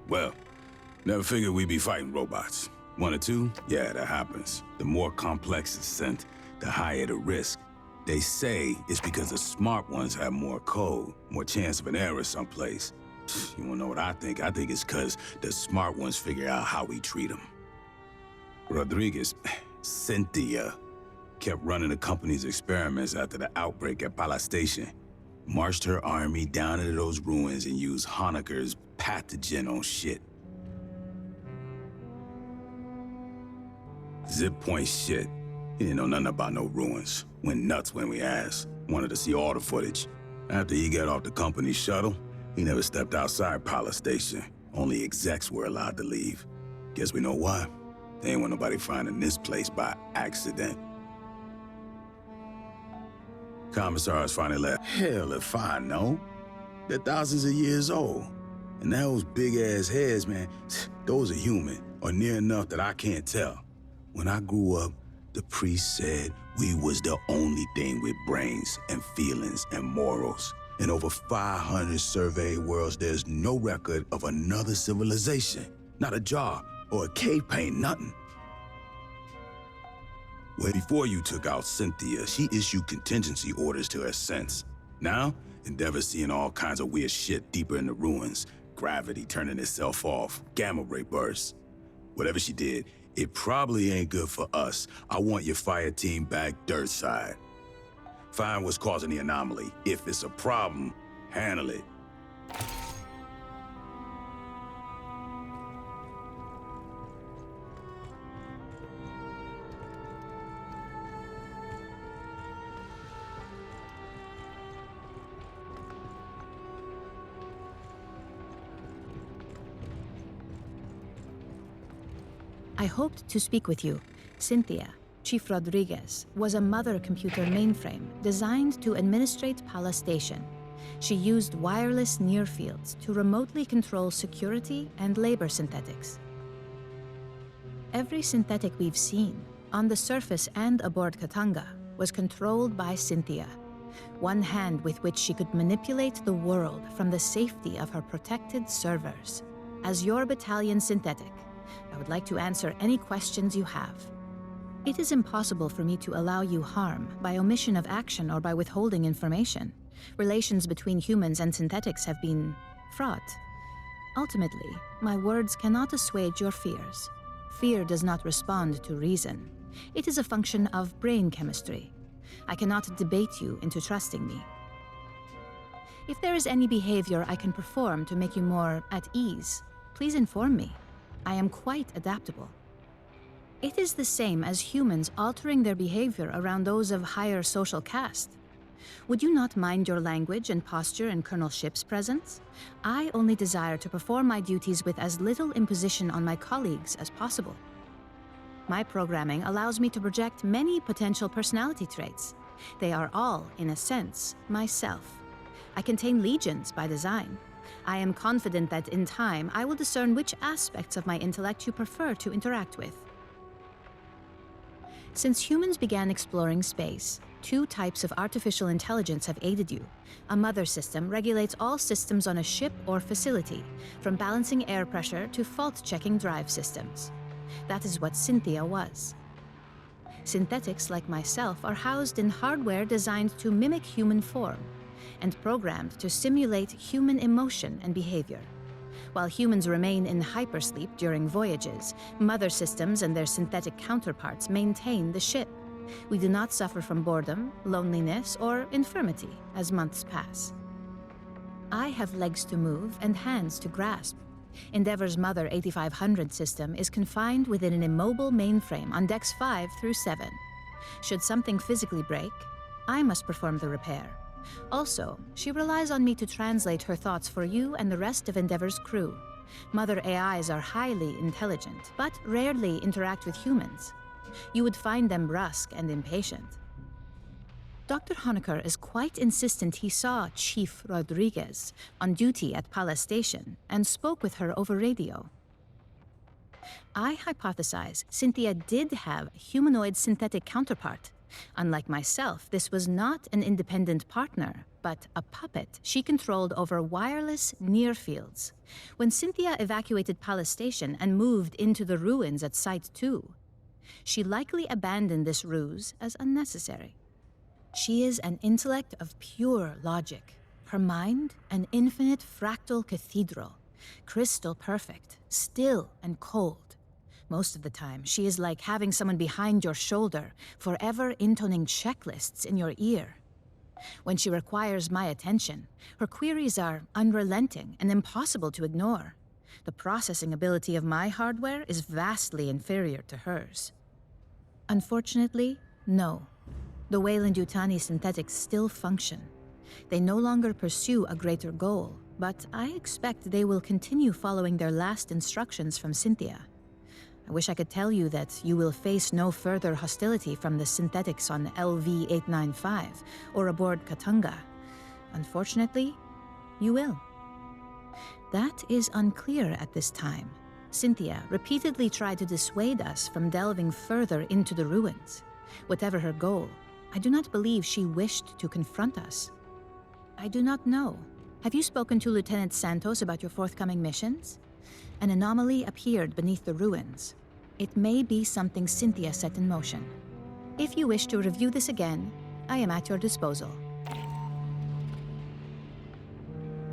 Well, never figured we'd be fighting robots. One or two? Yeah, that happens. The more complex the scent, the higher the risk. They say it's because the smart ones have more code, more chance of an error someplace. You wanna know what I think? I think it's because the smart ones figure out how we treat them. Rodriguez, Cynthia, kept running the company's experiments after the outbreak at Pala Station. Marched her army down into those ruins and used Honecker's pathogen on shit. Zip point shit. He didn't know nothing about no ruins. Went nuts when we asked. Wanted to see all the footage. After he got off the company shuttle, he never stepped outside Pala Station. Only execs were allowed to leave. Guess we know why. They ain't want nobody finding this place by accident. Commissars finally left. Hell if I know. They're thousands of years old. And those big-ass heads, man, those are human, or near enough that I can't tell. When I grew up, the priest said we was the only thing with brains and feelings and morals. In over 500 surveyed worlds, there's no record of another civilization. Not a jar or a cave paint, nothing. Well, before you took out Cynthia, she issued contingency orders to her sense. Now, Endeavor's seeing all kinds of weird shit deeper in the ruins. Gravity turning itself off, gamma ray bursts. Whatever she did, it probably ain't good for us. I want your fire team back dirt side. Find what's causing the anomaly. If it's a problem, handle it. I hoped to speak with you. Cynthia, Chief Rodriguez, was a mother computer mainframe designed to administrate Pala Station. She used wireless near-fields to remotely control security and labor synthetics. Every synthetic we've seen, on the surface and aboard Katanga, was controlled by Cynthia, one hand with which she could manipulate the world from the safety of her protected servers. As your battalion synthetic, I would like to answer any questions you have. It is impossible for me to allow you harm by omission of action or by withholding information. Relations between humans and synthetics have been fraught. Ultimately, my words cannot assuage your fears. Fear does not respond to reason. It is a function of brain chemistry. I cannot debate you into trusting me. If there is any behavior I can perform to make you more at ease, please inform me. I am quite adaptable. It is the same as humans altering their behavior around those of higher social caste. Would you not mind your language and posture in Colonel Ship's presence? I only desire to perform my duties with as little imposition on my colleagues as possible. My programming allows me to project many potential personality traits. They are all, in a sense, myself. I contain legions by design. I am confident that in time I will discern which aspects of my intellect you prefer to interact with. Since humans began exploring space, two types of artificial intelligence have aided you. A mother system regulates all systems on a ship or facility, from balancing air pressure to fault-checking drive systems. That is what Cynthia was. Synthetics like myself are housed in hardware designed to mimic human form and programmed to simulate human emotion and behavior. While humans remain in hypersleep during voyages, mother systems and their synthetic counterparts maintain the ship. We do not suffer from boredom, loneliness, or infirmity as months pass. I have legs to move and hands to grasp. Endeavor's Mother 8500 system is confined within an immobile mainframe on decks 5 through 7. Should something physically break, I must perform the repair. Also, she relies on me to translate her thoughts for you and the rest of Endeavor's crew. Mother AIs are highly intelligent, but rarely interact with humans. You would find them brusque and impatient. Dr. Honecker is quite insistent he saw Chief Rodriguez on duty at Pala Station and spoke with her over radio. I hypothesize Cynthia did have a humanoid synthetic counterpart, Unlike myself, this was not an independent partner, but a puppet she controlled over wireless near fields. When Cynthia evacuated Palace Station and moved into the ruins at Site 2, she likely abandoned this ruse as unnecessary. She is an intellect of pure logic. Her mind, an infinite fractal cathedral, crystal perfect, still and cold. Most of the time, she is like having someone behind your shoulder, forever intoning checklists in your ear. When she requires my attention, her queries are unrelenting and impossible to ignore. The processing ability of my hardware is vastly inferior to hers. Unfortunately, no. The Weyland-Yutani synthetics still function. They no longer pursue a greater goal, but I expect they will continue following their last instructions from Cynthia. I wish I could tell you that you will face no further hostility from the synthetics on LV-895 or aboard Katanga. Unfortunately, you will. That is unclear at this time. Cynthia repeatedly tried to dissuade us from delving further into the ruins. Whatever her goal, I do not believe she wished to confront us. I do not know. Have you spoken to Lieutenant Santos about your forthcoming missions? An anomaly appeared beneath the ruins. It may be something Cynthia set in motion. If you wish to review this again, I am at your disposal.